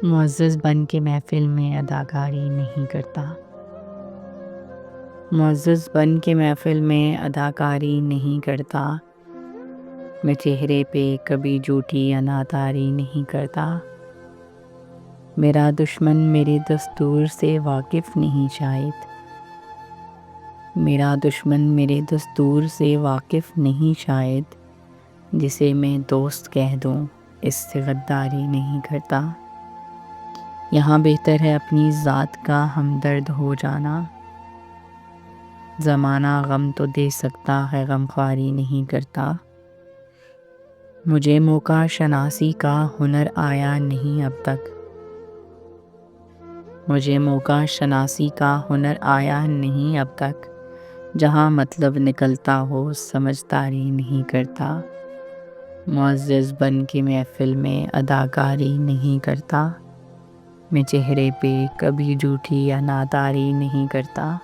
معزز بن کے محفل میں اداکاری نہیں کرتا، معزز بن کے محفل میں اداکاری نہیں کرتا، میں چہرے پہ کبھی جھوٹی اناداری نہیں کرتا۔ میرا دشمن میرے دستور سے واقف نہیں شاید، میرا دشمن میرے دستور سے واقف نہیں شاید، جسے میں دوست کہہ دوں اس سے غداری نہیں کرتا۔ یہاں بہتر ہے اپنی ذات کا ہمدرد ہو جانا، زمانہ غم تو دے سکتا ہے غمخواری نہیں کرتا۔ مجھے موقع شناسی کا ہنر آیا نہیں اب تک، مجھے موقع شناسی کا ہنر آیا نہیں اب تک، جہاں مطلب نکلتا ہو سمجھداری نہیں کرتا۔ معزز بن کے محفل میں اداکاری نہیں کرتا، میں چہرے پہ کبھی جھوٹی اناداری نہیں کرتا۔